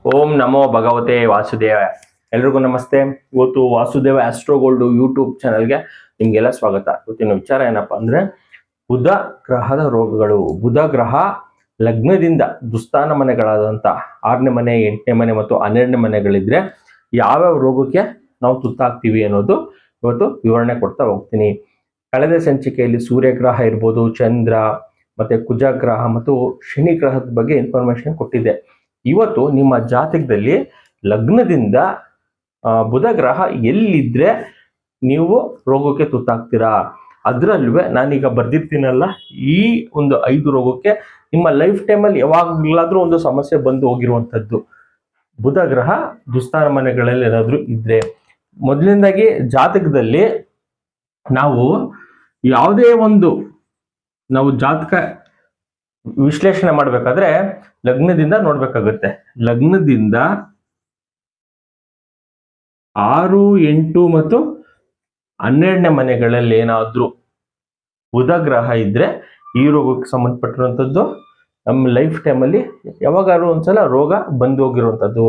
ಓಂ ನಮೋ ಭಗವತೆ ವಾಸುದೇವ. ಎಲ್ರಿಗೂ ನಮಸ್ತೆ. ಇವತ್ತು ವಾಸುದೇವ ಆಸ್ಟ್ರೋ ಗೋಲ್ಡ್ ಯೂಟ್ಯೂಬ್ ಚಾನಲ್ಗೆ ನಿಮ್ಗೆಲ್ಲ ಸ್ವಾಗತ. ಇವತ್ತಿನ ವಿಚಾರ ಏನಪ್ಪಾ ಅಂದ್ರೆ ಬುಧ ಗ್ರಹದ ರೋಗಗಳು. ಬುಧ ಗ್ರಹ ಲಗ್ನದಿಂದ ದುಸ್ಥಾನ ಮನೆಗಳಾದಂಥ 6ನೇ ಮನೆ, 8ನೇ ಮನೆ ಮತ್ತು 12ನೇ ಮನೆಗಳಿದ್ರೆ ಯಾವ್ಯಾವ ರೋಗಕ್ಕೆ ನಾವು ತುತ್ತಾಗ್ತೀವಿ ಅನ್ನೋದು ಇವತ್ತು ವಿವರಣೆ ಕೊಡ್ತಾ ಹೋಗ್ತೀನಿ. ಕಳೆದ ಸಂಚಿಕೆಯಲ್ಲಿ ಸೂರ್ಯಗ್ರಹ ಇರ್ಬೋದು, ಚಂದ್ರ ಮತ್ತೆ ಕುಜ ಗ್ರಹ ಮತ್ತು ಶನಿ ಗ್ರಹದ ಬಗ್ಗೆ ಇನ್ಫಾರ್ಮೇಶನ್ ಕೊಟ್ಟಿದ್ದೆ. ಇವತ್ತು ನಿಮ್ಮ ಜಾತಕದಲ್ಲಿ ಲಗ್ನದಿಂದ ಬುಧ ಗ್ರಹ ಎಲ್ಲಿದ್ರೆ ನೀವು ರೋಗಕ್ಕೆ ತುತ್ತಾಗ್ತೀರಾ, ಅದರಲ್ಲೂ ನಾನೀಗ ಬರ್ದಿರ್ತೀನಲ್ಲ, ಈ ಒಂದು 5 ರೋಗಕ್ಕೆ ನಿಮ್ಮ ಲೈಫ್ ಟೈಮಲ್ಲಿ ಯಾವಾಗಲಾದ್ರೂ ಒಂದು ಸಮಸ್ಯೆ ಬಂದು ಹೋಗಿರುವಂಥದ್ದು ಬುಧ ಗ್ರಹ ದುಸ್ಥಾನ ಮನೆಗಳಲ್ಲಿ ಏನಾದ್ರೂ ಇದ್ರೆ. ಮೊದಲನೇದಾಗಿ ಜಾತಕದಲ್ಲಿ ನಾವು ಯಾವುದೇ ಒಂದು ಜಾತಕ ವಿಶ್ಲೇಷಣೆ ಮಾಡ್ಬೇಕಾದ್ರೆ ಲಗ್ನದಿಂದ ನೋಡ್ಬೇಕಾಗುತ್ತೆ. ಲಗ್ನದಿಂದ 6, 8 ಮತ್ತು 12ನೇ ಮನೆಗಳಲ್ಲಿ ಏನಾದ್ರೂ ಬುಧ ಗ್ರಹ ಇದ್ರೆ ಈ ರೋಗಕ್ಕೆ ಸಂಬಂಧಪಟ್ಟಿರುವಂಥದ್ದು ನಮ್ಮ ಲೈಫ್ ಟೈಮಲ್ಲಿ ಯಾವಾಗಾದ್ರೂ ಒಂದ್ಸಲ ರೋಗ ಬಂದು ಹೋಗಿರುವಂಥದ್ದು.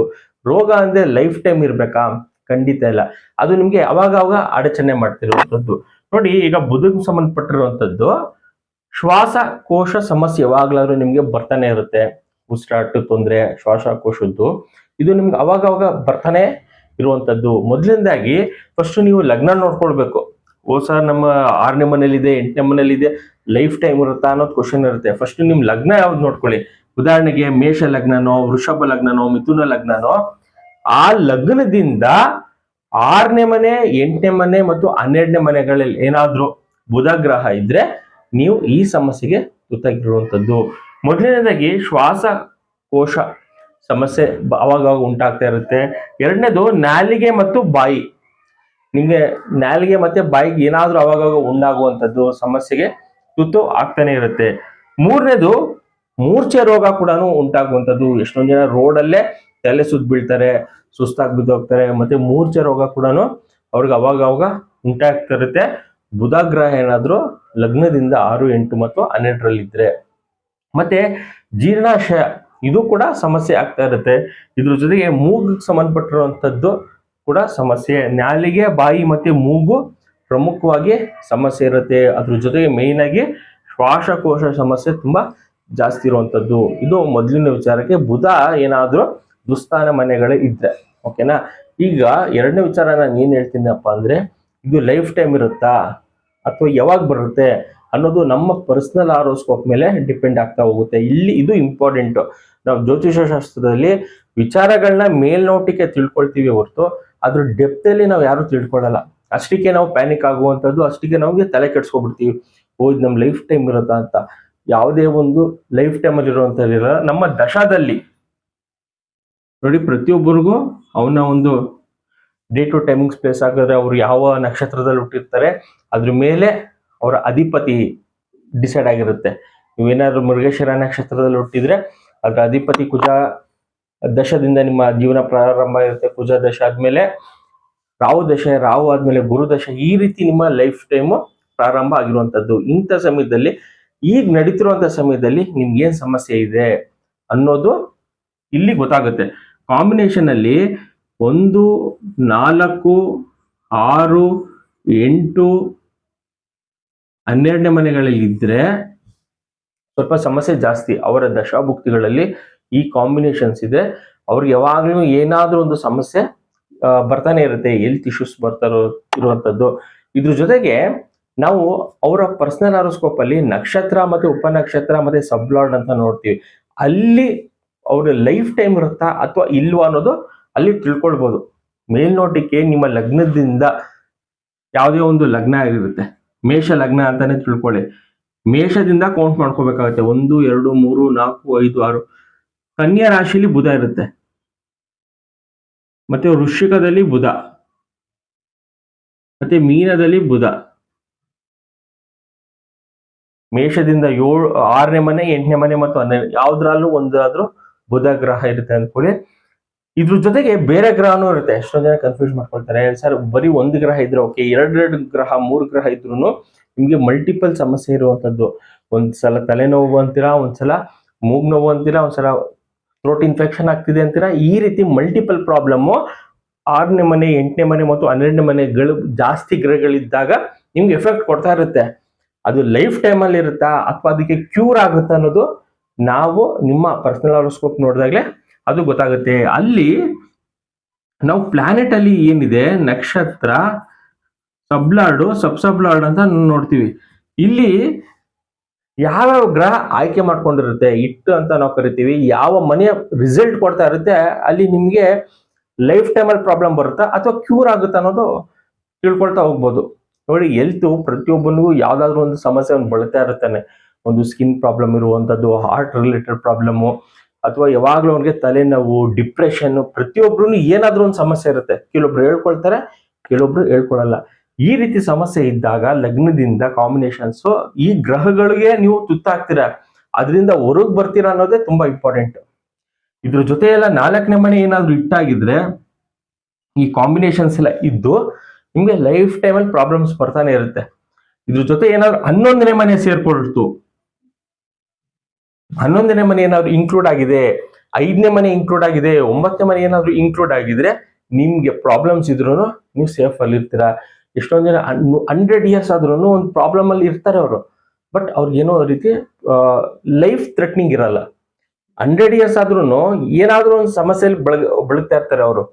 ರೋಗ ಅಂದ್ರೆ ಲೈಫ್ ಟೈಮ್ ಇರ್ಬೇಕಾ? ಖಂಡಿತ ಇಲ್ಲ. ಅದು ನಿಮ್ಗೆ ಅವಾಗ ಅಡಚಣೆ ಮಾಡ್ತಿರುವಂಥದ್ದು. ನೋಡಿ, ಈಗ ಬುಧಕ್ಕೆ ಸಂಬಂಧಪಟ್ಟಿರುವಂಥದ್ದು ಶ್ವಾಸಕೋಶ ಸಮಸ್ಯೆ ಯಾವಾಗ್ಲಾದ್ರೂ ನಿಮ್ಗೆ ಬರ್ತಾನೆ ಇರುತ್ತೆ. ಉಸಿರಾಟ ತೊಂದರೆ, ಶ್ವಾಸಕೋಶದ್ದು ಇದು ನಿಮ್ಗೆ ಅವಾಗ ಬರ್ತಾನೆ ಇರುವಂತದ್ದು. ಮೊದಲನೇದಾಗಿ ಫಸ್ಟ್ ನೀವು ಲಗ್ನ ನೋಡ್ಕೊಳ್ಬೇಕು. ಸರ್ ನಮ್ಮ 6ನೇ ಮನೇಲಿದೆ, 8ನೇ ಮನೇಲಿದೆ, ಲೈಫ್ ಟೈಮ್ ಇರುತ್ತಾ ಅನ್ನೋದು ಕ್ವಶನ್ ಇರುತ್ತೆ. ಫಸ್ಟ್ ನಿಮ್ ಲಗ್ನ ಯಾವ್ದು ನೋಡ್ಕೊಳ್ಳಿ. ಉದಾಹರಣೆಗೆ ಮೇಷ ಲಗ್ನನೋ, ವೃಷಭ ಲಗ್ನನೋ, ಮಿಥುನ ಲಗ್ನನೋ, ಆ ಲಗ್ನದಿಂದ 6ನೇ ಮನೆ, 8ನೇ ಮನೆ ಮತ್ತು 12ನೇ ಮನೆಗಳಲ್ಲಿ ಏನಾದ್ರೂ ಬುಧ ಗ್ರಹ ಇದ್ರೆ ನೀವು ಈ ಸಮಸ್ಯೆಗೆ ತುತ್ತಾಗಿರುವಂಥದ್ದು. ಮೊದಲನೇದಾಗಿ ಶ್ವಾಸಕೋಶ ಸಮಸ್ಯೆ ಅವಾಗ ಉಂಟಾಗ್ತಾ ಇರುತ್ತೆ. ಎರಡನೇದು ನಾಲಿಗೆ ಮತ್ತು ಬಾಯಿ. ನಿಮ್ಗೆ ನಾಲಿಗೆ ಮತ್ತೆ ಬಾಯಿಗೆ ಏನಾದ್ರೂ ಅವಾಗ ಉಂಟಾಗುವಂಥದ್ದು ಸಮಸ್ಯೆಗೆ ತುತ್ತು ಆಗ್ತಾನೆ ಇರುತ್ತೆ. ಮೂರನೇದು ಮೂರ್ಛೆ ರೋಗ ಕೂಡ ಉಂಟಾಗುವಂಥದ್ದು. ಎಷ್ಟೊಂದು ಜನ ರೋಡಲ್ಲೇ ತಲೆ ಸುತ್ತ ಬೀಳ್ತಾರೆ, ಸುಸ್ತಾಗಿ ಬಿದ್ದೋಗ್ತಾರೆ. ಮತ್ತೆ ಮೂರ್ಛೆ ರೋಗ ಕೂಡ ಅವ್ರಿಗೆ ಅವಾಗ ಉಂಟಾಗ್ತಾ ಇರುತ್ತೆ ಬುಧ ಗ್ರಹ ಏನಾದ್ರೂ ಲಗ್ನದಿಂದ 6, 8 ಮತ್ತು 12ರಲ್ಲಿ ಇದ್ರೆ. ಮತ್ತೆ ಜೀರ್ಣಾಶಯ ಇದು ಕೂಡ ಸಮಸ್ಯೆ ಆಗ್ತಾ ಇರುತ್ತೆ. ಇದ್ರ ಜೊತೆಗೆ ಮೂಗಿಗೆ ಸಂಬಂಧಪಟ್ಟಿರುವಂತದ್ದು ಕೂಡ ಸಮಸ್ಯೆ. ನಾಲಿಗೆ, ಬಾಯಿ ಮತ್ತೆ ಮೂಗು ಪ್ರಮುಖವಾಗಿ ಸಮಸ್ಯೆ ಇರುತ್ತೆ. ಅದ್ರ ಜೊತೆಗೆ ಮೇಯ್ನ್ ಆಗಿ ಶ್ವಾಸಕೋಶ ಸಮಸ್ಯೆ ತುಂಬಾ ಜಾಸ್ತಿ ಇರುವಂತದ್ದು. ಇದು ಮೊದಲಿನ ವಿಚಾರಕ್ಕೆ ಬುಧ ಏನಾದ್ರೂ ದುಸ್ಥಾನ ಮನೆಗಳೇ ಇದ್ರೆ. ಓಕೆನಾ? ಈಗ ಎರಡನೇ ವಿಚಾರ ನಾನು ಏನ್ ಹೇಳ್ತೀನಪ್ಪ ಅಂದ್ರೆ, ಇದು ಲೈಫ್ ಟೈಮ್ ಇರುತ್ತಾ ಅಥವಾ ಯಾವಾಗ ಬರುತ್ತೆ ಅನ್ನೋದು ನಮ್ಮ ಪರ್ಸನಲ್ ಆರೋಸ್ಕೋಪ್ ಮೇಲೆ ಡಿಪೆಂಡ್ ಆಗ್ತಾ ಹೋಗುತ್ತೆ. ಇಲ್ಲಿ ಇದು ಇಂಪಾರ್ಟೆಂಟ್. ನಾವು ಜ್ಯೋತಿಷ ಶಾಸ್ತ್ರದಲ್ಲಿ ವಿಚಾರಗಳನ್ನ ಮೇಲ್ನೋಟಕ್ಕೆ ತಿಳ್ಕೊಳ್ತೀವಿ ಹೊರತು ಅದ್ರ ಡೆಪ್ತ್ ಅಲ್ಲಿ ನಾವು ಯಾರು ತಿಳ್ಕೊಳ್ಳಲ್ಲ. ಅಷ್ಟಕ್ಕೆ ನಾವು ಪ್ಯಾನಿಕ್ ಆಗುವಂಥದ್ದು, ಅಷ್ಟಕ್ಕೆ ನಮಗೆ ತಲೆ ಕೆಡ್ಸ್ಕೊಬಿಡ್ತೀವಿ. ಇದು ನಮ್ಮ ಲೈಫ್ ಟೈಮ್ ಇರುತ್ತಾ ಅಂತ. ಯಾವುದೇ ಒಂದು ಲೈಫ್ ಟೈಮ್ ಅಲ್ಲಿ ಇರುವಂತದ್ದಿಲ್ಲ. ನಮ್ಮ ದಶಾದಲ್ಲಿ ನೋಡಿ, ಪ್ರತಿಯೊಬ್ಬರಿಗೂ ಅವನ ಒಂದು ಡೇ ಟು ಟೈಮಿಂಗ್ಸ್ ಪ್ಲೇಸ್ ಆಗಿದ್ರೆ ಅವ್ರು ಯಾವ ನಕ್ಷತ್ರದಲ್ಲಿ ಹುಟ್ಟಿರ್ತಾರೆ ಅದ್ರ ಮೇಲೆ ಅವರ ಅಧಿಪತಿ ಡಿಸೈಡ್ ಆಗಿರುತ್ತೆ. ನೀವೇನಾದ್ರೂ ಮೃಗಶಿರ ನಕ್ಷತ್ರದಲ್ಲಿ ಹುಟ್ಟಿದ್ರೆ ಅದ್ರ ಅಧಿಪತಿ ಕುಜ ದಶದಿಂದ ನಿಮ್ಮ ಜೀವನ ಪ್ರಾರಂಭ ಇರುತ್ತೆ. ಕುಜ ದಶ ಆದ್ಮೇಲೆ ರಾಹು ದಶೆ, ರಾಹು ಆದ್ಮೇಲೆ ಗುರು ದಶೆ, ಈ ರೀತಿ ನಿಮ್ಮ ಲೈಫ್ ಟೈಮು ಪ್ರಾರಂಭ ಆಗಿರುವಂತದ್ದು. ಇಂಥ ಸಮಯದಲ್ಲಿ, ಈಗ ನಡೀತಿರುವಂತ ಸಮಯದಲ್ಲಿ ನಿಮ್ಗೆ ಏನ್ ಸಮಸ್ಯೆ ಇದೆ ಅನ್ನೋದು ಇಲ್ಲಿ ಗೊತ್ತಾಗುತ್ತೆ. ಕಾಂಬಿನೇಷನ್ ಅಲ್ಲಿ 1, 4, 6, 8, 12ನೇ ಮನೆಗಳಲ್ಲಿ ಇದ್ರೆ ಸ್ವಲ್ಪ ಸಮಸ್ಯೆ ಜಾಸ್ತಿ. ಅವರ ದಶಾಭುಕ್ತಿಗಳಲ್ಲಿ ಈ ಕಾಂಬಿನೇಷನ್ಸ್ ಇದೆ. ಅವ್ರಿಗೆ ಯಾವಾಗ್ಲೂ ಏನಾದ್ರೂ ಒಂದು ಸಮಸ್ಯೆ ಬರ್ತಾನೆ ಇರುತ್ತೆ. ಹೆಲ್ತ್ ಇಶ್ಯೂಸ್ ಇರುವಂತದ್ದು. ಇದ್ರ ಜೊತೆಗೆ ನಾವು ಅವರ ಪರ್ಸನಲ್ ಆರೋಸ್ಕೋಪ್ ಅಲ್ಲಿ ನಕ್ಷತ್ರ ಮತ್ತೆ ಉಪನಕ್ಷತ್ರ ಮತ್ತೆ ಸಬ್ಲಾರ್ಡ್ ಅಂತ ನೋಡ್ತೀವಿ. ಅಲ್ಲಿ ಅವ್ರ ಲೈಫ್ ಟೈಮ್ ಇರುತ್ತಾ ಅಥವಾ ಇಲ್ವಾ ಅನ್ನೋದು ಅಲ್ಲಿ ತಿಳ್ಕೊಳ್ಬಹುದು. ಮೇಲ್ನೋಟಕ್ಕೆ ನಿಮ್ಮ ಲಗ್ನದಿಂದ ಯಾವುದೇ ಒಂದು ಲಗ್ನ ಆಗಿರುತ್ತೆ, ಮೇಷ ಲಗ್ನ ಅಂತಾನೆ ತಿಳ್ಕೊಳ್ಳಿ. ಮೇಷದಿಂದ ಕೌಂಟ್ ಮಾಡ್ಕೋಬೇಕಾಗುತ್ತೆ. 1, 2, 3, 4, 5, 6. ಕನ್ಯಾ ರಾಶಿಲಿ ಬುಧ ಇರುತ್ತೆ, ಮತ್ತೆ ವೃಶ್ಚಿಕದಲ್ಲಿ ಬುಧ, ಮತ್ತೆ ಮೀನದಲ್ಲಿ ಬುಧ. ಮೇಷದಿಂದ 6ನೇ ಮನೆ, 8ನೇ ಮನೆ ಮತ್ತು 12 ಯಾವ್ದ್ರಲ್ಲೂ ಒಂದಾದ್ರೂ ಬುಧ ಗ್ರಹ ಇರುತ್ತೆ ಅನ್ಕೊಳ್ಳಿ. ಇದ್ರ ಜೊತೆಗೆ ಬೇರೆ ಗ್ರಹನೂ ಇರುತ್ತೆ. ಎಷ್ಟೊಂದು ಜನ ಕನ್ಫ್ಯೂಸ್ ಮಾಡ್ಕೊಳ್ತಾರೆ, ಸರ್ ಬರೀ ಒಂದು ಗ್ರಹ ಇದ್ರೆ ಓಕೆ, 2 ಗ್ರಹ 3 ಗ್ರಹ ಇದ್ರು ನಿಮ್ಗೆ ಮಲ್ಟಿಪಲ್ ಸಮಸ್ಯೆ ಇರುವಂತದ್ದು. ಒಂದ್ಸಲ ತಲೆನೋವು ಅಂತೀರಾ, ಒಂದ್ಸಲ ಮೂಗ್ ನೋವು ಅಂತೀರಾ, ಒಂದ್ಸಲ ಥ್ರೋಟ್ ಇನ್ಫೆಕ್ಷನ್ ಆಗ್ತಿದೆ ಅಂತೀರಾ. ಈ ರೀತಿ ಮಲ್ಟಿಪಲ್ ಪ್ರಾಬ್ಲಮ್ಮು 6ನೇ ಮನೆ, 8ನೇ ಮನೆ ಮತ್ತು 12ನೇ ಮನೆಗಳು ಜಾಸ್ತಿ ಗ್ರಹಗಳಿದ್ದಾಗ ನಿಮ್ಗೆ ಎಫೆಕ್ಟ್ ಕೊಡ್ತಾ ಇರುತ್ತೆ. ಅದು ಲೈಫ್ ಟೈಮಲ್ಲಿ ಇರುತ್ತಾ ಅಥವಾ ಅದಕ್ಕೆ ಕ್ಯೂರ್ ಆಗುತ್ತಾ ಅನ್ನೋದು ನಾವು ನಿಮ್ಮ ಪರ್ಸನಲ್ ಹಾರೋಸ್ಕೋಪ್ ನೋಡಿದಾಗಲೇ ಅದು ಗೊತ್ತಾಗುತ್ತೆ. ಅಲ್ಲಿ ನಾವು ಪ್ಲಾನೆಟ್ ಅಲ್ಲಿ ಏನಿದೆ, ನಕ್ಷತ್ರ, ಸಬ್ಲಾರ್ಡು, ಸಬ್ಲಾರ್ಡ್ ಅಂತ ನೋಡ್ತೀವಿ. ಇಲ್ಲಿ ಯಾವ್ಯಾವ ಗ್ರಹ ಆಯ್ಕೆ ಮಾಡ್ಕೊಂಡಿರುತ್ತೆ, ಇಟ್ಟು ಅಂತ ನಾವು ಕರಿತೀವಿ, ಯಾವ ಮನೆಯ ರಿಸಲ್ಟ್ ಕೊಡ್ತಾ ಇರುತ್ತೆ, ಅಲ್ಲಿ ನಿಮ್ಗೆ ಲೈಫ್ ಟೈಮಲ್ಲಿ ಪ್ರಾಬ್ಲಮ್ ಬರುತ್ತಾ ಅಥವಾ ಕ್ಯೂರ್ ಆಗುತ್ತಾ ಅನ್ನೋದು ತಿಳ್ಕೊಳ್ತಾ ಹೋಗ್ಬೋದು. ನೋಡಿ, ಹೆಲ್ತ್ ಪ್ರತಿಯೊಬ್ಬನಿಗೂ ಯಾವ್ದಾದ್ರು ಒಂದು ಸಮಸ್ಯೆ ಅವ್ನು ಬಳಲ್ತಾ ಇರ್ತಾನೆ. ಒಂದು ಸ್ಕಿನ್ ಪ್ರಾಬ್ಲಮ್ ಇರುವಂತದ್ದು, ಹಾರ್ಟ್ ರಿಲೇಟೆಡ್ ಪ್ರಾಬ್ಲಮ್ಮು, ಅಥವಾ ಯಾವಾಗ್ಲೂ ಅವ್ನಿಗೆ ತಲೆನೋವು, ಡಿಪ್ರೆಷನ್, ಪ್ರತಿಯೊಬ್ರು ಏನಾದ್ರೂ ಒಂದು ಸಮಸ್ಯೆ ಇರುತ್ತೆ. ಕೆಲವೊಬ್ರು ಹೇಳ್ಕೊಳ್ತಾರೆ, ಕೆಲವೊಬ್ರು ಹೇಳ್ಕೊಳಲ್ಲ. ಈ ರೀತಿ ಸಮಸ್ಯೆ ಇದ್ದಾಗ ಲಗ್ನದಿಂದ ಕಾಂಬಿನೇಷನ್ಸ್ ಈ ಗ್ರಹಗಳಿಗೆ ನೀವು ತುತ್ತಾಗ್ತೀರಾ, ಅದರಿಂದ ಹೊರಗ್ ಬರ್ತೀರಾ ಅನ್ನೋದೇ ತುಂಬಾ ಇಂಪಾರ್ಟೆಂಟ್. ಇದ್ರ ಜೊತೆ ಎಲ್ಲ 4ನೇ ಮನೆ ಏನಾದ್ರು ಇಟ್ಟಾಗಿದ್ರೆ, ಈ ಕಾಂಬಿನೇಷನ್ಸ್ ಎಲ್ಲ ಇದ್ದು ನಿಮ್ಗೆ ಲೈಫ್ ಟೈಮ್ ಅಲ್ಲಿ ಪ್ರಾಬ್ಲಮ್ಸ್ ಬರ್ತಾನೆ ಇರುತ್ತೆ. ಇದ್ರ ಜೊತೆ ಏನಾದ್ರು 11ನೇ ಮನೆ ಸೇರ್ಕೊಳ್ತು, 11ನೇ ಮನೆ ಏನಾದ್ರು ಇನ್ಕ್ಲೂಡ್ ಆಗಿದೆ, 5ನೇ ಮನೆ ಇನ್ಕ್ಲೂಡ್ ಆಗಿದೆ, 9ನೇ ಮನೆ ಏನಾದ್ರು ಇನ್ಕ್ಲೂಡ್ ಆಗಿದ್ರೆ ನಿಮ್ಗೆ ಪ್ರಾಬ್ಲಮ್ಸ್ ಇದ್ರು ನೀವು ಸೇಫ್ ಅಲ್ಲಿ ಇರ್ತೀರಾ. ಎಷ್ಟೊಂದ್ ಜನ 100 years ಆದ್ರೂ ಒಂದು ಪ್ರಾಬ್ಲಮ್ ಅಲ್ಲಿ ಇರ್ತಾರೆ ಅವರು, ಬಟ್ ಅವ್ರಿಗೆ ಏನೋ ರೀತಿ ಲೈಫ್ ಥ್ರೆಟ್ನಿಂಗ್ ಇರಲ್ಲ. 100 years ಆದ್ರೂ ಏನಾದ್ರೂ ಒಂದು ಸಮಸ್ಯೆಯಲ್ಲಿ ಬಳಗ್ತಾ ಇರ್ತಾರೆ ಅವರು.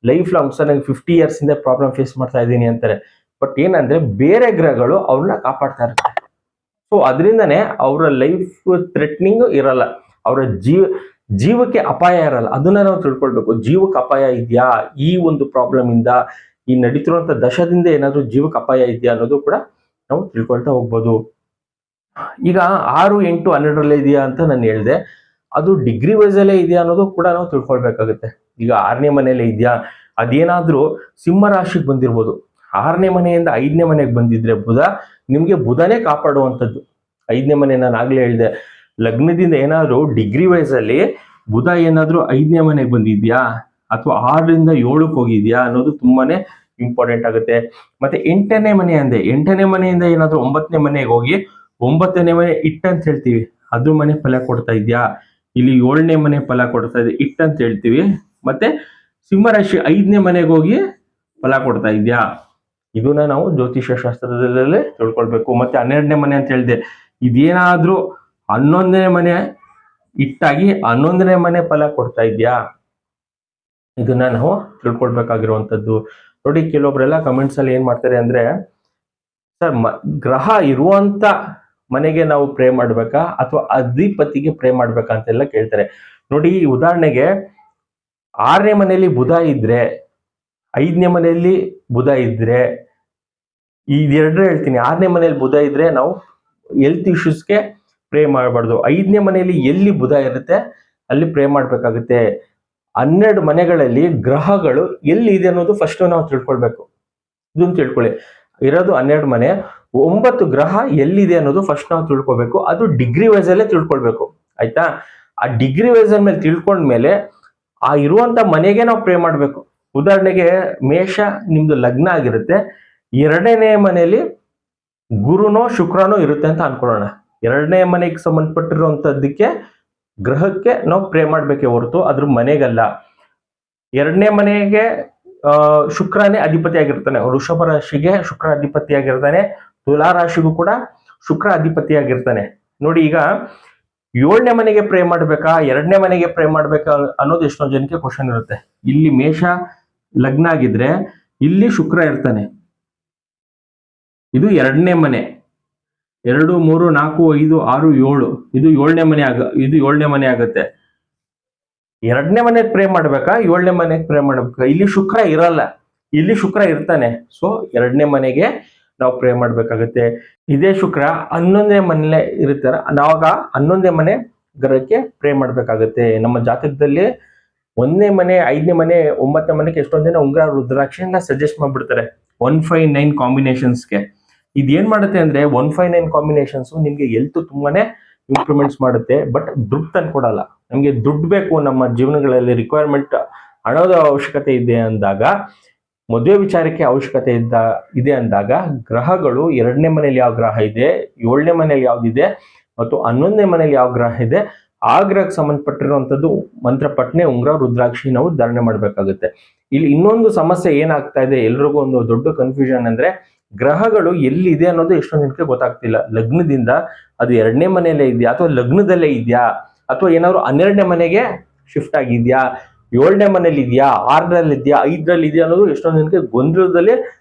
ಲೈಫ್ ಲಾಂಗ್ ಸರ್ ನಂಗೆ 50 years ಇಂದ ಪ್ರಾಬ್ಲಮ್ ಫೇಸ್ ಮಾಡ್ತಾ ಇದ್ದೀನಿ ಅಂತಾರೆ. ಬಟ್ ಏನಂದ್ರೆ ಬೇರೆ ಗ್ರಹಗಳು ಅವ್ರನ್ನ ಕಾಪಾಡ್ತಾ ಇರುತ್ತೆ. ಸೊ ಅದರಿಂದನೇ ಅವರ ಲೈಫ್ ಥ್ರೆಟ್ನಿಂಗ್ ಇರಲ್ಲ, ಅವರ ಜೀವಕ್ಕೆ ಅಪಾಯ ಇರಲ್ಲ. ಅದನ್ನ ನಾವು ತಿಳ್ಕೊಳ್ಬೇಕು. ಜೀವಕ್ಕೆ ಅಪಾಯ ಇದೆಯಾ, ಈ ಒಂದು ಪ್ರಾಬ್ಲಮ್ ಇಂದ, ಈ ನಡೀತಿರುವಂತ ದಶದಿಂದ ಏನಾದ್ರು ಜೀವಕ್ಕೆ ಅಪಾಯ ಇದೆಯಾ ಅನ್ನೋದು ಕೂಡ ನಾವು ತಿಳ್ಕೊಳ್ತಾ ಹೋಗ್ಬೋದು. ಈಗ 6, 8, 12 ಇದೆಯಾ ಅಂತ ನಾನು ಹೇಳಿದೆ, ಅದು ಡಿಗ್ರಿ ವೈಸ್ ಅಲ್ಲೇ ಇದೆಯಾ ಅನ್ನೋದು ಕೂಡ ನಾವು ತಿಳ್ಕೊಳ್ಬೇಕಾಗುತ್ತೆ. ಈಗ 6ನೇ ಮನೆಯಲ್ಲೇ ಇದೆಯಾ, ಅದೇನಾದ್ರೂ ಸಿಂಹ ರಾಶಿಗೆ ಬಂದಿರ್ಬೋದು. 6ನೇ ಮನೆಯಿಂದ 5ನೇ ಮನೆಗೆ ಬಂದಿದ್ರೆ ಬುಧ, ನಿಮ್ಗೆ ಬುಧನೇ ಕಾಪಾಡುವಂಥದ್ದು. 5ನೇ ಮನೆ ನಾನು ಆಗ್ಲೇ ಹೇಳಿದೆ, ಲಗ್ನದಿಂದ ಏನಾದ್ರು ಡಿಗ್ರಿ ವೈಸ್ ಅಲ್ಲಿ ಬುಧ ಏನಾದ್ರು 5ನೇ ಮನೆಗೆ ಬಂದಿದ್ಯಾ ಅಥವಾ 6ರಿಂದ 7ಕ್ಕೆ ಹೋಗಿದ್ಯಾ ಅನ್ನೋದು ತುಂಬಾನೇ ಇಂಪಾರ್ಟೆಂಟ್ ಆಗುತ್ತೆ. ಮತ್ತೆ 8ನೇ ಮನೆ ಅಂದೆ, 8ನೇ ಮನೆಯಿಂದ ಏನಾದ್ರು 9ನೇ ಮನೆಗೆ ಹೋಗಿ 9ನೇ ಮನೆ ಇಟ್ಟ ಅಂತ ಹೇಳ್ತೀವಿ, ಅದು ಮನೆ ಫಲ ಕೊಡ್ತಾ ಇದ್ಯಾ. ಇಲ್ಲಿ 7ನೇ ಮನೆ ಫಲ ಕೊಡ್ತಾ ಇದೆ, ಇಟ್ಟ ಅಂತ ಹೇಳ್ತೀವಿ. ಮತ್ತೆ ಸಿಂಹರಾಶಿ 5ನೇ ಮನೆಗೆ ಹೋಗಿ ಫಲ ಕೊಡ್ತಾ ಇದ್ಯಾ, ಇದನ್ನ ನಾವು ಜ್ಯೋತಿಷ್ಯ ಶಾಸ್ತ್ರದಲ್ಲೇ ತಿಳ್ಕೊಳ್ಬೇಕು. ಮತ್ತೆ 12ನೇ ಮನೆ ಅಂತ ಹೇಳಿದೆ, ಇದೇನಾದ್ರೂ 11ನೇ ಮನೆ ಇಟ್ಟಾಗಿ 11ನೇ ಮನೆ ಫಲ ಕೊಡ್ತಾ ಇದ್ಯಾ, ಇದನ್ನ ನಾವು ತಿಳ್ಕೊಳ್ಬೇಕಾಗಿರುವಂತದ್ದು. ನೋಡಿ, ಕೆಲವೊಬ್ರೆಲ್ಲ ಕಮೆಂಟ್ಸ್ ಅಲ್ಲಿ ಏನ್ ಮಾಡ್ತಾರೆ ಅಂದ್ರೆ, ಸರ್ ಗ್ರಹ ಇರುವಂತ ಮನೆಗೆ ನಾವು ಪ್ರೇ ಮಾಡ್ಬೇಕಾ ಅಥವಾ ಅಧಿಪತಿಗೆ ಪ್ರೇ ಮಾಡ್ಬೇಕಾ ಅಂತೆಲ್ಲ ಕೇಳ್ತಾರೆ. ನೋಡಿ, ಉದಾಹರಣೆಗೆ 6ನೇ ಮನೆಯಲ್ಲಿ ಬುಧ ಇದ್ರೆ, 5ನೇ ಮನೆಯಲ್ಲಿ ಬುಧ ಇದ್ರೆ, ಇದೆರಡೇ ಹೇಳ್ತೀನಿ. 6ನೇ ಮನೆಯಲ್ಲಿ ಬುಧ ಇದ್ರೆ ನಾವು ಹೆಲ್ತ್ ಇಶ್ಯೂಸ್ಗೆ ಪ್ರೇ ಮಾಡಬಾರ್ದು. 5ನೇ ಮನೆಯಲ್ಲಿ ಎಲ್ಲಿ ಬುಧ ಇರುತ್ತೆ ಅಲ್ಲಿ ಪ್ರೇ ಮಾಡ್ಬೇಕಾಗುತ್ತೆ. 12 ಮನೆಗಳಲ್ಲಿ ಗ್ರಹಗಳು ಎಲ್ಲಿ ಇದೆ ಅನ್ನೋದು ಫಸ್ಟ್ ನಾವು ತಿಳ್ಕೊಳ್ಬೇಕು. ಇದನ್ನ ತಿಳ್ಕೊಳ್ಳಿ, ಇರೋದು 12 ಮನೆ, 9 ಗ್ರಹ ಎಲ್ಲಿದೆ ಅನ್ನೋದು ಫಸ್ಟ್ ನಾವು ತಿಳ್ಕೊಬೇಕು. ಅದು ಡಿಗ್ರಿ ವೈಸ್ ಅಲ್ಲೇ ತಿಳ್ಕೊಳ್ಬೇಕು, ಆಯ್ತಾ. ಆ ಡಿಗ್ರಿ ವೈಸ್ ಮೇಲೆ ತಿಳ್ಕೊಂಡ್ಮೇಲೆ ಆ ಇರುವಂತ ಮನೆಗೆ ನಾವು ಪ್ರೇ ಮಾಡ್ಬೇಕು. ಉದಾಹರಣೆಗೆ ಮೇಷ ನಿಮ್ದು ಲಗ್ನ ಆಗಿರುತ್ತೆ, 2ನೇ ಮನೆಯಲ್ಲಿ ಗುರುನೋ ಶುಕ್ರನೋ ಇರುತ್ತೆ ಅಂತ ಅನ್ಕೊಳ್ಳೋಣ. 2ನೇ ಮನೆಗೆ ಸಂಬಂಧಪಟ್ಟಿರುವಂತದ್ದಕ್ಕೆ ಗ್ರಹಕ್ಕೆ ನಾವು ಪ್ರೇ ಮಾಡ್ಬೇಕೆ ಹೊರತು ಅದ್ರ ಮನೆಗಲ್ಲ. 2ನೇ ಮನೆಗೆ ಶುಕ್ರನೇ ಅಧಿಪತಿ ಆಗಿರ್ತಾನೆ. ವೃಷಭ ರಾಶಿಗೆ ಶುಕ್ರ ಅಧಿಪತಿ ಆಗಿರ್ತಾನೆ, ತುಲಾ ರಾಶಿಗೂ ಕೂಡ ಶುಕ್ರ ಅಧಿಪತಿ ಆಗಿರ್ತಾನೆ. ನೋಡಿ, ಈಗ 7ನೇ ಮನೆಗೆ ಪ್ರೇ ಮಾಡ್ಬೇಕಾ 2ನೇ ಮನೆಗೆ ಪ್ರೇ ಮಾಡ್ಬೇಕಾ ಅನ್ನೋದು ಎಷ್ಟೊಂದು ಜನಕ್ಕೆ ಕ್ವಶನ್ ಇರುತ್ತೆ. ಇಲ್ಲಿ ಮೇಷ ಲಗ್ನ ಆಗಿದ್ರೆ ಇಲ್ಲಿ ಶುಕ್ರ ಇರ್ತಾನೆ, ಇದು 2ನೇ ಮನೆ. 2, 3, 4, 5, 6, 7 ಇದು 7ನೇ ಮನೆ ಇದು 7ನೇ ಮನೆ ಆಗುತ್ತೆ. 2ನೇ ಮನೆಗೆ ಪ್ರೇ ಮಾಡ್ಬೇಕಾ 7ನೇ ಮನೆಗೆ ಪ್ರೇ ಮಾಡ್ಬೇಕಾ? ಇಲ್ಲಿ ಶುಕ್ರ ಇರಲ್ಲ, ಇಲ್ಲಿ ಶುಕ್ರ ಇರ್ತಾನೆ. ಸೊ 2ನೇ ಮನೆಗೆ ನಾವು ಪ್ರೇ ಮಾಡ್ಬೇಕಾಗತ್ತೆ. ಇದೇ ಶುಕ್ರ 11ನೇ ಮನೆ ಇರ್ತಾರ, ನಾವಾಗ 11ನೇ ಮನೆ ಗ್ರಹಕ್ಕೆ ಪ್ರೇ ಮಾಡ್ಬೇಕಾಗತ್ತೆ. ನಮ್ಮ ಜಾತಕದಲ್ಲಿ 1ನೇ ಮನೆ, 5ನೇ ಮನೆ, 9ನೇ ಮನೆಗೆ ಎಷ್ಟೊಂದ್ ಜನ ಉಂಗುರ ರುದ್ರಾಕ್ಷಿಯನ್ನ ಸಜೆಸ್ಟ್ ಮಾಡ್ಬಿಡ್ತಾರೆ 159 ಕಾಂಬಿನೇಷನ್ಸ್ಗೆ. ಇದೇನ್ ಮಾಡುತ್ತೆ ಅಂದ್ರೆ 159 ಕಾಂಬಿನೇಷನ್ಸ್ ನಿಮ್ಗೆ ಹೆಲ್ತ್ ತುಂಬಾನೇ ಇಂಪ್ರೂವ್ಮೆಂಟ್ಸ್ ಮಾಡುತ್ತೆ, ಬಟ್ ದುಡ್ಡು ತಂದು ಕೊಡಲ್ಲ. ನಮ್ಗೆ ದುಡ್ಡು ಬೇಕು, ನಮ್ಮ ಜೀವನಗಳಲ್ಲಿ ರಿಕ್ವೈರ್ಮೆಂಟ್, ಹಣದ ಅವಶ್ಯಕತೆ ಇದೆ ಅಂದಾಗ, ಮದುವೆ ವಿಚಾರಕ್ಕೆ ಅವಶ್ಯಕತೆ ಇದೆ ಅಂದಾಗ ಗ್ರಹಗಳು 2ನೇ ಮನೆಯಲ್ಲಿ ಯಾವ ಗ್ರಹ ಇದೆ, 7ನೇ ಮನೆಯಲ್ಲಿ ಯಾವ್ದಿದೆ ಮತ್ತು 11ನೇ ಮನೆಯಲ್ಲಿ ಯಾವ ಗ್ರಹ ಇದೆ ಆ ಗ್ರಹಕ್ಕೆ ಸಂಬಂಧಪಟ್ಟಿರುವಂಥದ್ದು ಮಂತ್ರಪಟ್ನೆ, ಉಂಗುರ, ರುದ್ರಾಕ್ಷಿ ನಾವು ಧಾರಣೆ ಮಾಡಬೇಕಾಗುತ್ತೆ. ಇಲ್ಲಿ ಇನ್ನೊಂದು ಸಮಸ್ಯೆ ಏನಾಗ್ತಾ ಇದೆ, ಎಲ್ರಿಗೂ ಒಂದು ದೊಡ್ಡ ಕನ್ಫ್ಯೂಷನ್ ಅಂದ್ರೆ ಗ್ರಹಗಳು ಎಲ್ಲಿದೆ ಅನ್ನೋದು ಎಷ್ಟೊಂದು ಜನಕ್ಕೆ ಗೊತ್ತಾಗ್ತಿಲ್ಲ. ಲಗ್ನದಿಂದ ಅದು 2ನೇ ಮನೆಯಲ್ಲೇ ಇದೆಯಾ, ಅಥವಾ ಲಗ್ನದಲ್ಲೇ ಇದೆಯಾ, ಅಥವಾ ಏನಾದ್ರು 12ನೇ ಮನೆಗೆ ಶಿಫ್ಟ್ ಆಗಿದ್ಯಾ, 7ನೇ ಮನೇಲಿ ಇದೆಯಾ, 6ರಲ್ಲಿ ಇದೆಯಾ, 5ರಲ್ಲಿ ಇದೆಯಾ ಅನ್ನೋದು ಎಷ್ಟೊಂದು ಜನಕ್ಕೆ ಗೊಂದಲದಲ್ಲಿ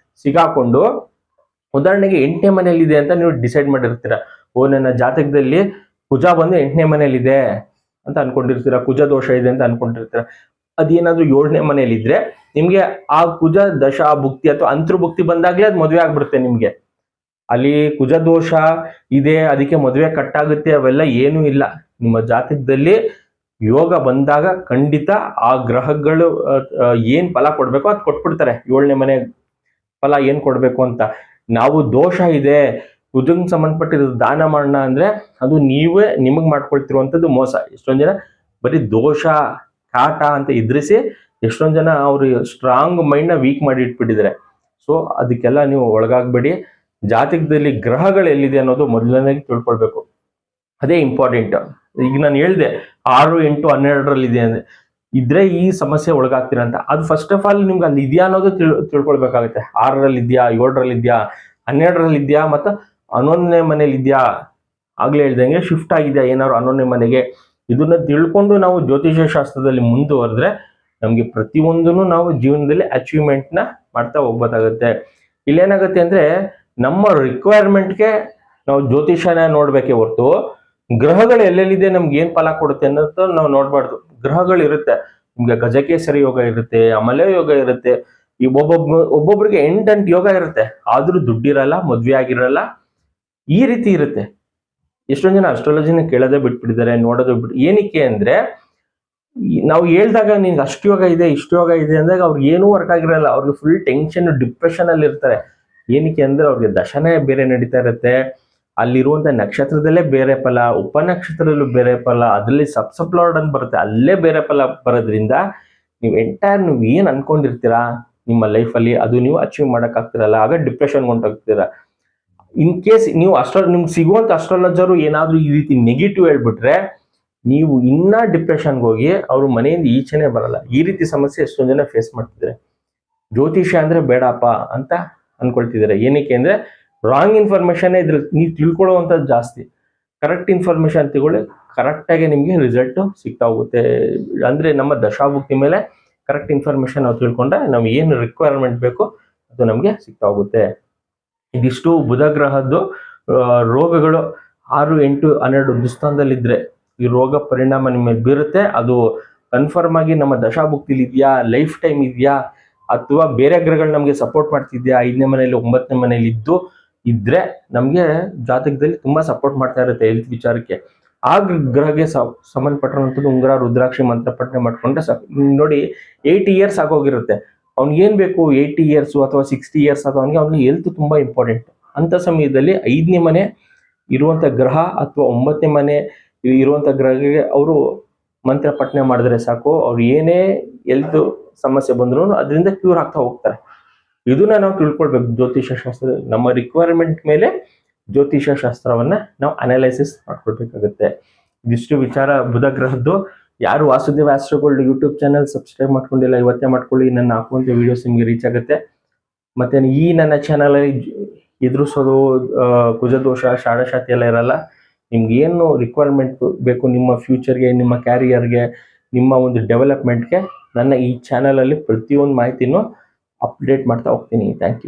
ಸಿಗಾಕೊಂಡು, ಉದಾಹರಣೆಗೆ 8ನೇ ಮನೇಲಿ ಇದೆ ಅಂತ ನೀವು ಡಿಸೈಡ್ ಮಾಡಿರ್ತೀರ. ನನ್ನ ಜಾತಕದಲ್ಲಿ ಕುಜ ಬಂದು 8ನೇ ಮನೇಲಿ ಇದೆ ಅಂತ ಅನ್ಕೊಂಡಿರ್ತೀರ, ಕುಜ ದೋಷ ಇದೆ ಅಂತ ಅನ್ಕೊಂಡಿರ್ತೀರ. ಅದೇನಾದ್ರೂ 7ನೇ ಮನೇಲಿ ಇದ್ರೆ ನಿಮ್ಗೆ ಆ ಕುಜ ದಶ ಭುಕ್ತಿ ಅಥವಾ ಅಂತರ್ಭುಕ್ತಿ ಬಂದಾಗ್ಲೇ ಅದು ಮದುವೆ ಆಗ್ಬಿಡುತ್ತೆ ನಿಮ್ಗೆ. ಅಲ್ಲಿ ಕುಜ ದೋಷ ಇದೆ ಅದಕ್ಕೆ ಮದುವೆ ಕಟ್ಟಾಗುತ್ತೆ ಅವೆಲ್ಲ ಏನೂ ಇಲ್ಲ. ನಿಮ್ಮ ಜಾತಕದಲ್ಲಿ ಯೋಗ ಬಂದಾಗ ಖಂಡಿತ ಆ ಗ್ರಹಗಳು ಏನ್ ಫಲ ಕೊಡ್ಬೇಕೋ ಅದು ಕೊಟ್ಬಿಡ್ತಾರೆ. 7ನೇ ಮನೆ ಫಲ ಏನ್ ಕೊಡ್ಬೇಕು ಅಂತ. ನಾವು ದೋಷ ಇದೆ, ಕುಜಂಗ್ ಸಂಬಂಧಪಟ್ಟಿರೋ ದಾನ ಮಾಡೋಣ ಅಂದ್ರೆ ಅದು ನೀವೇ ನಿಮಗ್ ಮಾಡ್ಕೊಳ್ತಿರುವಂತದ್ದು ಮೋಸ. ಎಷ್ಟೊಂದ್ ಜನ ಬರೀ ದೋಷ ಕಾಟ ಅಂತ ಎದುರಿಸಿ ಎಷ್ಟೊಂದ್ ಜನ ಅವ್ರು ಸ್ಟ್ರಾಂಗ್ ಮೈಂಡ್ ನ ವೀಕ್ ಮಾಡಿ ಇಟ್ಬಿಟ್ಟಿದ್ದಾರೆ. ಸೊ ಅದಕ್ಕೆಲ್ಲ ನೀವು ಒಳಗಾಗ್ಬೇಡಿ. ಜಾತಕದಲ್ಲಿ ಗ್ರಹಗಳು ಎಲ್ಲಿದೆ ಅನ್ನೋದು ಮೊದಲನೇದಾಗಿ ತಿಳ್ಕೊಳ್ಬೇಕು, ಅದೇ ಇಂಪಾರ್ಟೆಂಟ್. ಈಗ ನಾನು ಹೇಳ್ದೆ 6, 8, 12ರಲ್ಲಿ ಇದೆ ಅಂದ್ರೆ ಇದ್ರೆ ಈ ಸಮಸ್ಯೆ ಒಳಗಾಗ್ತೀರ ಅಂತ. ಅದು ಫಸ್ಟ್ ಆಫ್ ಆಲ್ ನಿಮ್ಗೆ ಅಲ್ಲಿ ಇದೆಯಾ ಅನ್ನೋದು ತಿಳ್ಕೊಳ್ಬೇಕಾಗುತ್ತೆ. 6ರಲ್ಲಿ ಇದೆಯಾ, 7ರಲ್ಲಿ ಇದೆಯಾ, 12ರಲ್ಲಿ ಇದೆಯಾ, ಮತ್ತು 11ನೇ ಮನೇಲಿ ಇದೆಯಾ, ಆಗ್ಲೇ ಹೇಳ್ದಂಗೆ ಶಿಫ್ಟ್ ಆಗಿದೆಯಾ ಏನಾದ್ರು 11ನೇ ಮನೆಗೆ. ಇದನ್ನ ತಿಳ್ಕೊಂಡು ನಾವು ಜ್ಯೋತಿಷ್ಯ ಶಾಸ್ತ್ರದಲ್ಲಿ ಮುಂದುವರೆದ್ರೆ ನಮ್ಗೆ ಪ್ರತಿಯೊಂದನ್ನು ನಾವು ಜೀವನದಲ್ಲಿ ಅಚೀವ್ಮೆಂಟ್ ನ ಮಾಡ್ತಾ ಹೋಗ್ಬೇಕಾಗುತ್ತೆ. ಇಲ್ಲೇನಾಗುತ್ತೆ ಅಂದ್ರೆ ನಮ್ಮ ರಿಕ್ವೈರ್ಮೆಂಟ್ಗೆ ನಾವು ಜ್ಯೋತಿಷನ ನೋಡ್ಬೇಕೆ ಹೊರತು ಗ್ರಹಗಳು ಎಲ್ಲೆಲ್ಲಿದೆ ನಮ್ಗೆ ಏನ್ ಫಲ ಕೊಡುತ್ತೆ ಅನ್ನೋದು ನಾವು ನೋಡ್ಬಾರ್ದು. ಗ್ರಹಗಳು ಇರುತ್ತೆ, ನಿಮ್ಗೆ ಗಜಕೇಸರಿ ಯೋಗ ಇರುತ್ತೆ, ಅಮಲ ಯೋಗ ಇರುತ್ತೆ, ಈ ಒಬ್ಬೊಬ್ರಿಗೆ ಎಂಟು ಯೋಗ ಇರುತ್ತೆ, ಆದ್ರೂ ದುಡ್ಡಿರಲ್ಲ, ಮದ್ವೆ ಆಗಿರಲ್ಲ, ಈ ರೀತಿ ಇರುತ್ತೆ. ಎಷ್ಟೊಂದ್ ಜನ ಅಸ್ಟ್ರಾಲಜಿನ ಕೇಳೋದೇ ಬಿಟ್ಬಿಟ್ಟಿದ್ದಾರೆ, ನೋಡೋದು ಏನಕ್ಕೆ ಅಂದ್ರೆ ನಾವು ಹೇಳ್ದಾಗ ನಿನ್ಗೆ ಅಷ್ಟು ಯೋಗ ಇದೆ, ಇಷ್ಟು ಯೋಗ ಇದೆ ಅಂದಾಗ ಅವ್ರಿಗೆ ಏನೂ ವರ್ಕ್ ಆಗಿರಲ್ಲ. ಅವ್ರಿಗೆ ಫುಲ್ ಟೆನ್ಷನ್, ಡಿಪ್ರೆಷನ್ ಅಲ್ಲಿ ಇರ್ತಾರೆ. ಏನಕ್ಕೆ ಅಂದ್ರೆ ಅವ್ರಿಗೆ ದಶನೇ ಬೇರೆ ನಡೀತಾ ಇರುತ್ತೆ, ಅಲ್ಲಿರುವಂತ ನಕ್ಷತ್ರದಲ್ಲೇ ಬೇರೆ ಫಲ, ಉಪನಕ್ಷತ್ರದಲ್ಲೂ ಬೇರೆ ಫಲ, ಅದರಲ್ಲಿ ಸಬ್ಸಪ್ಲಾರ್ಡ್ ಅಂತ ಬರುತ್ತೆ, ಅಲ್ಲೇ ಬೇರೆ ಫಲ ಬರೋದ್ರಿಂದ ನೀವು ನೀವು ಏನ್ ಅನ್ಕೊಂಡಿರ್ತೀರಾ ನಿಮ್ಮ ಲೈಫಲ್ಲಿ ಅದು ನೀವು ಅಚೀವ್ ಮಾಡಕ್ ಆಗ್ತಿರಲ್ಲ. ಆಗ ಡಿಪ್ರೆಷನ್ ಹೊಂಟೋಗ್ತೀರಾ. ಇನ್ ಕೇಸ್ ನೀವು ನಿಮ್ಗೆ ಸಿಗುವಂತ ಅಸ್ಟ್ರಾಲಜರು ಏನಾದ್ರೂ ಈ ರೀತಿ ನೆಗೆಟಿವ್ ಹೇಳ್ಬಿಟ್ರೆ ನೀವು ಇನ್ನ ಡಿಪ್ರೆಷನ್ಗೆ ಹೋಗಿ ಅವ್ರ ಮನೆಯಿಂದ ಈಚೆನೆ ಬರಲ್ಲ. ಈ ರೀತಿ ಸಮಸ್ಯೆ ಎಷ್ಟೊಂದ್ ಜನ ಫೇಸ್ ಮಾಡ್ತಿದ್ದಾರೆ. ಜ್ಯೋತಿಷ್ಯ ಅಂದ್ರೆ ಬೇಡಪ್ಪ ಅಂತ ಅನ್ಕೊಳ್ತಿದ್ದಾರೆ. ಏನಕ್ಕೆ ಅಂದ್ರೆ ರಾಂಗ್ ಇನ್ಫಾರ್ಮೇಶನ್ ಇದ್ರ ನೀವು ತಿಳ್ಕೊಳ್ಳುವಂಥದ್ದು ಜಾಸ್ತಿ. ಕರೆಕ್ಟ್ ಇನ್ಫಾರ್ಮೇಶನ್ ತಗೊಳ್ಳಿ, ಕರೆಕ್ಟ್ ಆಗಿ ನಿಮ್ಗೆ ರಿಸಲ್ಟ್ ಸಿಗ್ತಾ ಹೋಗುತ್ತೆ. ಅಂದ್ರೆ ನಮ್ಮ ದಶಾಭುಕ್ತಿ ಮೇಲೆ ಕರೆಕ್ಟ್ ಇನ್ಫಾರ್ಮೇಶನ್ ನಾವು ತಿಳ್ಕೊಂಡ್ರೆ ನಾವು ಏನು ರಿಕ್ವೈರ್ಮೆಂಟ್ ಬೇಕು ಅದು ನಮ್ಗೆ ಸಿಗ್ತಾ ಹೋಗುತ್ತೆ. ಇದಿಷ್ಟು ಬುಧ ಗ್ರಹದ್ದು ರೋಗಗಳು 6, 8, 12 ದುಸ್ಥಾನದಲ್ಲಿದ್ರೆ ಈ ರೋಗ ಪರಿಣಾಮ ನಿಮ್ಮ ಮೇಲೆ ಬೀರುತ್ತೆ. ಅದು ಕನ್ಫರ್ಮ್ ಆಗಿ ನಮ್ಮ ದಶಾಭುಕ್ತಿಲಿ ಇದೆಯಾ, ಲೈಫ್ ಟೈಮ್ ಇದೆಯಾ, ಅಥವಾ ಬೇರೆ ಗ್ರಹಗಳು ನಮಗೆ ಸಪೋರ್ಟ್ ಮಾಡ್ತಿದ್ಯಾ, 5ನೇ ಮನೆಯಲ್ಲಿ 9ನೇ ಮನೆಯಲ್ಲಿ ಇದ್ರೆ ನಮ್ಗೆ ಜಾತಕದಲ್ಲಿ ತುಂಬಾ ಸಪೋರ್ಟ್ ಮಾಡ್ತಾ ಇರುತ್ತೆ ಹೆಲ್ತ್ ವಿಚಾರಕ್ಕೆ. ಆ ಗ್ರಹಕ್ಕೆ ಸಂಬಂಧಪಟ್ಟಿರುವಂಥದ್ದು ಉಂಗುರ, ರುದ್ರಾಕ್ಷಿ ಮಂತ್ರಪಟ್ಟಣೆ ಮಾಡ್ಕೊಂಡ್ರೆ ನೋಡಿ 80 ಇಯರ್ಸ್ ಆಗೋಗಿರುತ್ತೆ. ಅವ್ನಿಗೆ ಏನ್ ಬೇಕು, 80 ಇಯರ್ಸ್ ಅಥವಾ 60 ಇಯರ್ಸ್ ಅಥವಾ ಅವ್ನಿಗೆ ಹೆಲ್ತ್ ತುಂಬಾ ಇಂಪಾರ್ಟೆಂಟ್. ಅಂತ ಸಮಯದಲ್ಲಿ 5ನೇ ಮನೆ ಇರುವಂತ ಗ್ರಹ ಅಥವಾ 9ನೇ ಮನೆ ಇರುವಂತ ಗ್ರಹಕ್ಕೆ ಅವರು ಮಂತ್ರ ಪಠನೆ ಮಾಡಿದ್ರೆ ಸಾಕು, ಅವ್ರು ಏನೇ ಹೆಲ್ತ್ ಸಮಸ್ಯೆ ಬಂದ್ರು ಅದರಿಂದ ಕ್ಯೂರ್ ಆಗ್ತಾ ಹೋಗ್ತಾರೆ. ಇದನ್ನ ನಾವು ತಿಳ್ಕೊಳ್ಬೇಕು. ಜ್ಯೋತಿಷ ಶಾಸ್ತ್ರ ನಮ್ಮ ರಿಕ್ವೈರ್ಮೆಂಟ್ ಮೇಲೆ ಜ್ಯೋತಿಷ ಶಾಸ್ತ್ರವನ್ನ ನಾವು ಅನಲೈಸಿಸ್ ಮಾಡ್ಕೊಳ್ಬೇಕಾಗುತ್ತೆ. ಇದಿಷ್ಟು ವಿಚಾರ ಬುಧ ಗ್ರಹದ್ದು. ಯಾರು ವಾಸುದೇವ ಆಸ್ಟ್ರೋಗೋಲ್ಡ್ ಯೂಟ್ಯೂಬ್ ಚಾನಲ್ ಸಬ್ಸ್ಕ್ರೈಬ್ ಮಾಡ್ಕೊಂಡಿಲ್ಲ ಇವತ್ತೇ ಮಾಡ್ಕೊಳ್ಳಿ. ನನ್ನ ಹಾಕುವಂತ ವಿಡಿಯೋಸ್ ನಿಮ್ಗೆ ರೀಚ್ ಆಗುತ್ತೆ. ಮತ್ತೆ ಈ ನನ್ನ ಚಾನಲ್ ಅಲ್ಲಿ ಎದುರಿಸೋದು ಕುಜದೋಷ, ಷಾಡಶಾತಿ ಎಲ್ಲ ಇರಲ್ಲ. ನಿಮ್ಗೆ ಏನು ರಿಕ್ವೈರ್ಮೆಂಟ್ ಬೇಕು ನಿಮ್ಮ ಫ್ಯೂಚರ್ಗೆ, ನಿಮ್ಮ ಕ್ಯಾರಿಯರ್ಗೆ, ನಿಮ್ಮ ಒಂದು ಡೆವಲಪ್ಮೆಂಟ್ಗೆ ನನ್ನ ಈ ಚಾನಲ್ ಅಲ್ಲಿ ಪ್ರತಿಯೊಂದು ಮಾಹಿತಿನೂ ಅಪ್ಡೇಟ್ ಮಾಡ್ತಾ ಹೋಗ್ತೀನಿ. Thank you.